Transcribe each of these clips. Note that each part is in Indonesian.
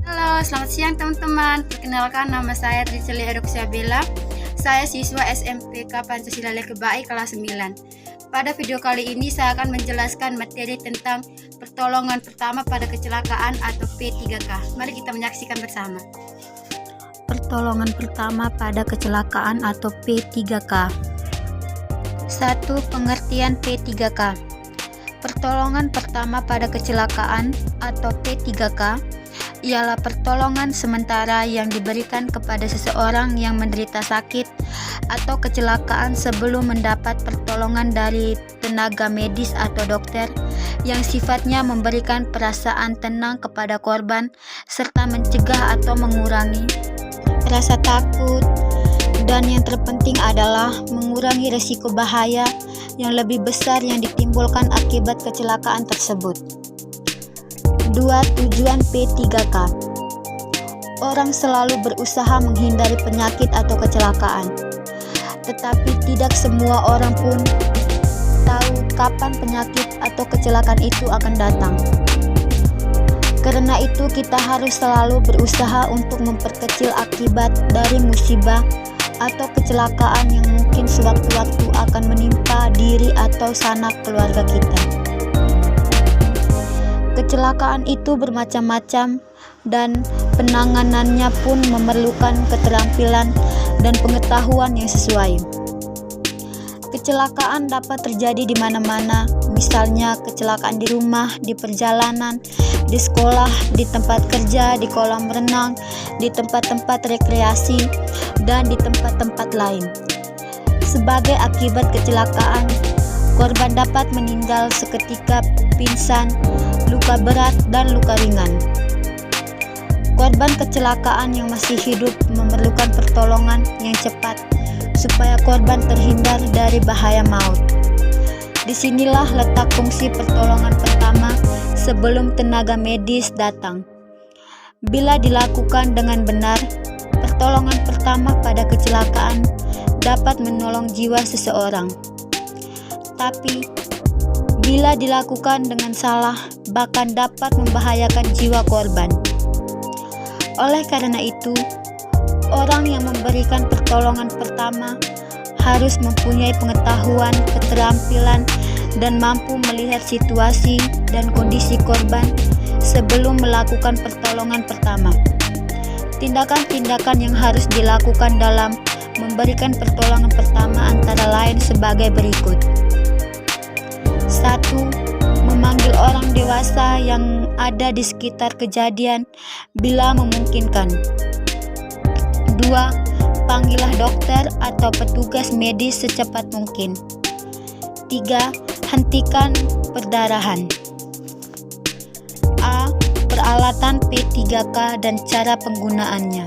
Halo, selamat siang teman-teman. Perkenalkan, nama saya Triceli Edoksiabella. Saya siswa SMPK Pancasila Lekebai kelas 9. Pada video kali ini saya akan menjelaskan materi tentang pertolongan pertama pada kecelakaan atau P3K. Mari kita menyaksikan bersama. Pertolongan pertama pada kecelakaan atau P3K. 1. Pengertian P3K. Pertolongan pertama pada kecelakaan atau P3K ialah pertolongan sementara yang diberikan kepada seseorang yang menderita sakit atau kecelakaan sebelum mendapat pertolongan dari tenaga medis atau dokter yang sifatnya memberikan perasaan tenang kepada korban serta mencegah atau mengurangi rasa takut, dan yang terpenting adalah mengurangi risiko bahaya yang lebih besar yang ditimbulkan akibat kecelakaan tersebut. 2. Tujuan P3K. Orang selalu berusaha menghindari penyakit atau kecelakaan, tetapi tidak semua orang pun tahu kapan penyakit atau kecelakaan itu akan datang. Karena itu kita harus selalu berusaha untuk memperkecil akibat dari musibah atau kecelakaan yang mungkin sewaktu-waktu akan menimpa diri atau sanak keluarga kita. Kecelakaan itu bermacam-macam dan penanganannya pun memerlukan keterampilan dan pengetahuan yang sesuai. Kecelakaan dapat terjadi di mana-mana, misalnya kecelakaan di rumah, di perjalanan, di sekolah, di tempat kerja, di kolam renang, di tempat-tempat rekreasi, dan di tempat-tempat lain. Sebagai akibat kecelakaan, korban dapat meninggal seketika, pingsan, luka berat, dan luka ringan. Korban kecelakaan yang masih hidup memerlukan pertolongan yang cepat supaya korban terhindar dari bahaya maut. Disinilah letak fungsi pertolongan pertama sebelum tenaga medis datang. Bila dilakukan dengan benar, pertolongan pertama pada kecelakaan dapat menolong jiwa seseorang. Tapi bila dilakukan dengan salah, bahkan dapat membahayakan jiwa korban. Oleh karena itu, orang yang memberikan pertolongan pertama harus mempunyai pengetahuan, keterampilan, dan mampu melihat situasi dan kondisi korban sebelum melakukan pertolongan pertama. Tindakan-tindakan yang harus dilakukan dalam memberikan pertolongan pertama antara lain sebagai berikut. 1. Memanggil orang dewasa yang ada di sekitar kejadian bila memungkinkan. 2. Panggillah dokter atau petugas medis secepat mungkin. 3. Hentikan perdarahan. A. Peralatan P3K dan cara penggunaannya.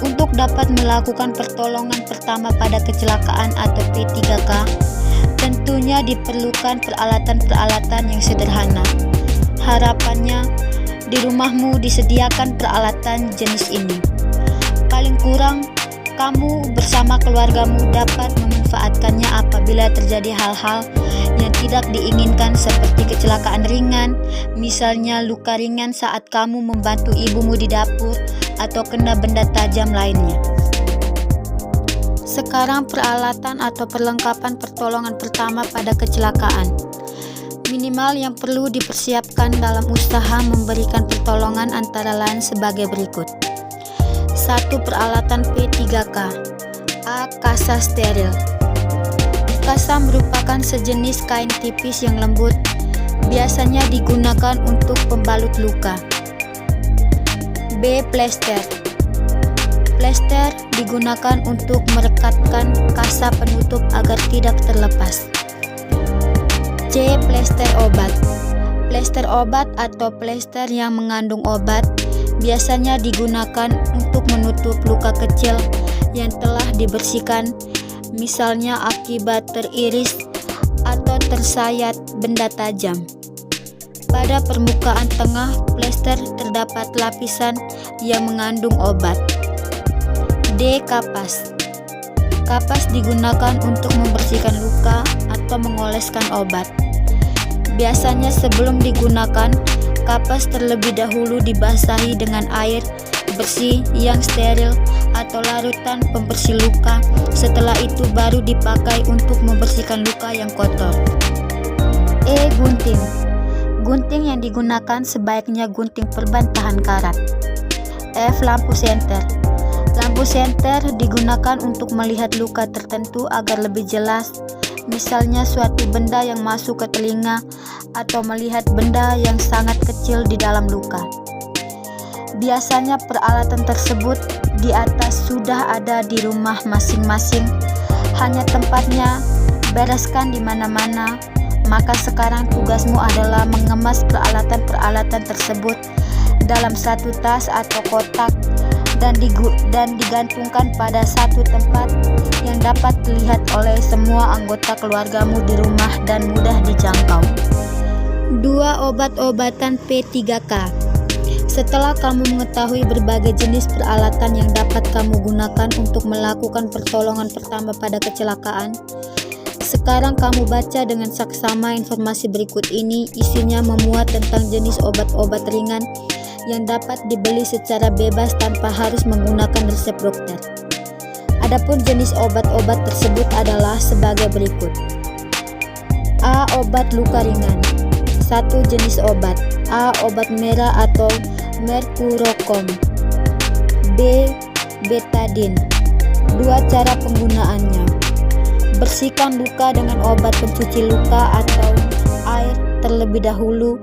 Untuk dapat melakukan pertolongan pertama pada kecelakaan atau P3K, tentunya diperlukan peralatan-peralatan yang sederhana. Harapannya, di rumahmu disediakan peralatan jenis ini. Paling kurang, kamu bersama keluargamu dapat memanfaatkannya apabila terjadi hal-hal yang tidak diinginkan seperti kecelakaan ringan, misalnya luka ringan saat kamu membantu ibumu di dapur atau kena benda tajam lainnya. Sekarang peralatan atau perlengkapan pertolongan pertama pada kecelakaan. Minimal yang perlu dipersiapkan dalam usaha memberikan pertolongan antara lain sebagai berikut. 1. Peralatan P3K. A. Kasa steril. Kasa merupakan sejenis kain tipis yang lembut, biasanya digunakan untuk pembalut luka. B. Plester. Plester digunakan untuk merekatkan kasa penutup agar tidak terlepas. C. Plester obat. Plester obat atau plester yang mengandung obat biasanya digunakan untuk menutup luka kecil yang telah dibersihkan, misalnya akibat teriris atau tersayat benda tajam. Pada permukaan tengah plester terdapat lapisan yang mengandung obat. D. Kapas. Kapas digunakan untuk membersihkan luka atau mengoleskan obat. Biasanya sebelum digunakan, Kapas terlebih dahulu dibasahi dengan air bersih yang steril atau larutan pembersih luka. Setelah itu baru dipakai untuk membersihkan luka yang kotor. Gunting. Gunting yang digunakan sebaiknya gunting perban tahan karat. Lampu senter. Lampu senter digunakan untuk melihat luka tertentu agar lebih jelas, misalnya suatu benda yang masuk ke telinga atau melihat benda yang sangat kecil di dalam luka. Biasanya peralatan tersebut di atas sudah ada di rumah masing-masing, hanya tempatnya bereskan di mana-mana. Maka sekarang tugasmu adalah mengemas peralatan-peralatan tersebut dalam satu tas atau kotak dan digantungkan pada satu tempat yang dapat dilihat oleh semua anggota keluargamu di rumah dan mudah dijangkau. 2. Obat-obatan P3K. Setelah kamu mengetahui berbagai jenis peralatan yang dapat kamu gunakan untuk melakukan pertolongan pertama pada kecelakaan, sekarang kamu baca dengan saksama informasi berikut ini. Isinya memuat tentang jenis obat-obat ringan yang dapat dibeli secara bebas tanpa harus menggunakan resep dokter. Adapun jenis obat-obat tersebut adalah sebagai berikut. A. Obat luka ringan. 1 jenis obat. A. Obat merah atau mercurochrome. B. Betadine. 2 cara penggunaannya. Bersihkan luka dengan obat pencuci luka atau air terlebih dahulu,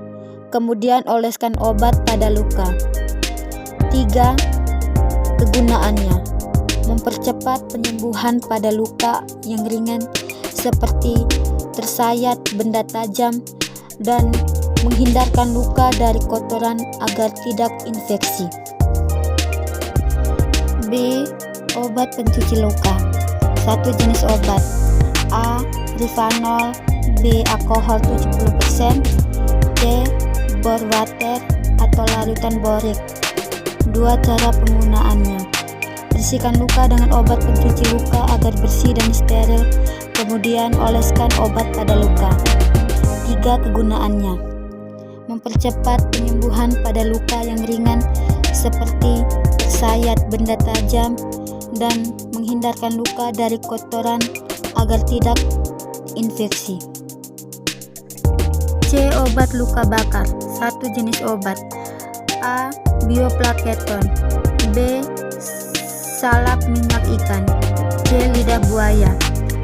kemudian oleskan obat pada luka. 3. Kegunaannya. Mempercepat penyembuhan pada luka yang ringan seperti tersayat benda tajam dan menghindarkan luka dari kotoran agar tidak infeksi. B. Obat pencuci luka. 1 jenis obat. A. Rivanol. B. Alkohol 70%. C. Bore water atau larutan borik. 2 cara penggunaannya. Bersihkan luka dengan obat pencuci luka agar bersih dan steril, kemudian oleskan obat pada luka. 3 kegunaannya. Mempercepat penyembuhan pada luka yang ringan seperti tersayat benda tajam dan menghindarkan luka dari kotoran agar tidak infeksi. C. Obat luka bakar. 1 jenis obat. A. Bioplaketon. B. Salap minyak ikan. C. Lidah buaya.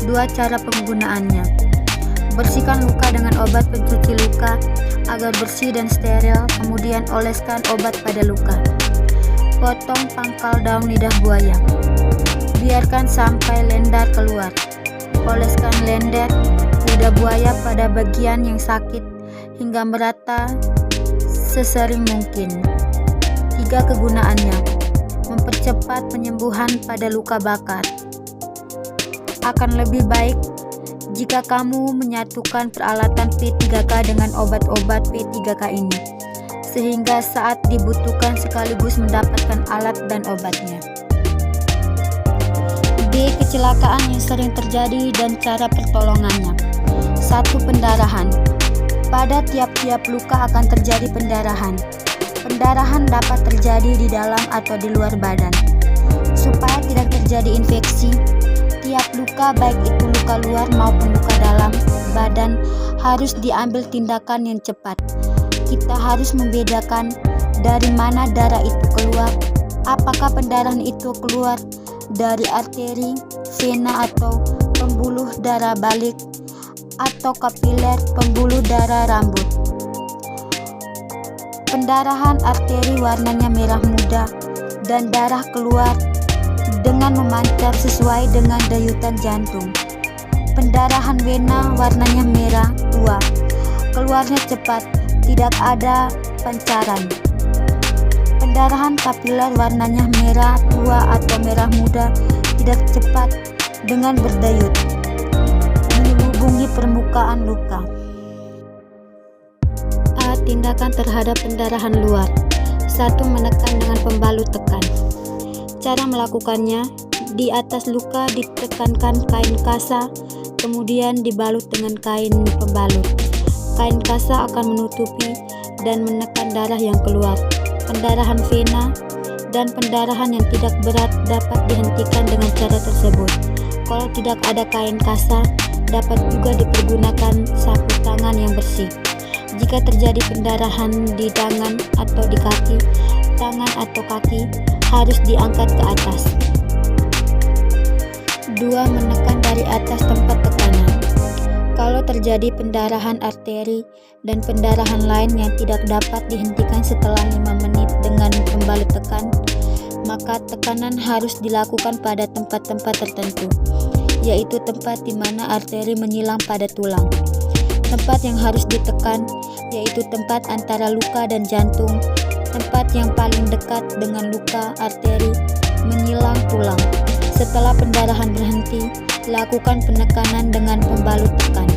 2 cara penggunaannya. Bersihkan luka dengan obat pencuci luka agar bersih dan steril, kemudian oleskan obat pada luka. Potong pangkal daun lidah buaya. Biarkan sampai lender keluar. Oleskan lender lidah buaya pada bagian yang sakit hingga merata sesering mungkin. 3 kegunaannya. Mempercepat penyembuhan pada luka bakar. Akan lebih baik jika kamu menyatukan peralatan P3K dengan obat-obat P3K ini, sehingga saat dibutuhkan sekaligus mendapatkan alat dan obatnya. B. Kecelakaan yang sering terjadi dan cara pertolongannya. 1. Pendarahan. Pada tiap-tiap luka akan terjadi pendarahan. Pendarahan dapat terjadi di dalam atau di luar badan. Supaya tidak terjadi infeksi, tiap luka, baik itu luka luar maupun luka dalam badan, harus diambil tindakan yang cepat. Kita harus membedakan dari mana darah itu keluar. Apakah pendarahan itu keluar dari arteri, vena atau pembuluh darah balik, atau kapiler, pembuluh darah rambut. Pendarahan arteri warnanya merah muda dan darah keluar dengan memancar sesuai dengan denyutan jantung. Pendarahan vena warnanya merah tua, keluarnya cepat, tidak ada pancaran. Pendarahan kapiler warnanya merah tua atau merah muda, tidak cepat dengan berdayut, menghubungi permukaan luka. A. Tindakan terhadap pendarahan luar. 1. Menekan dengan pembalut tekan. Cara melakukannya, di atas luka ditekankan kain kasa, kemudian dibalut dengan kain pembalut. Kain kasa akan menutupi dan menekan darah yang keluar. Pendarahan vena dan pendarahan yang tidak berat dapat dihentikan dengan cara tersebut. Kalau tidak ada kain kasar, dapat juga dipergunakan sapu tangan yang bersih. Jika terjadi pendarahan di tangan atau di kaki, tangan atau kaki harus diangkat ke atas. 2. Menekan dari atas tempat tekanan. Kalau terjadi pendarahan arteri dan pendarahan lain yang tidak dapat dihentikan setelah 5 menit dengan pembalut tekan, maka tekanan harus dilakukan pada tempat-tempat tertentu, yaitu tempat di mana arteri menyilang pada tulang. Tempat yang harus ditekan yaitu tempat antara luka dan jantung, tempat yang paling dekat dengan luka arteri menyilang tulang. Setelah pendarahan berhenti, lakukan penekanan dengan pembalut tekan.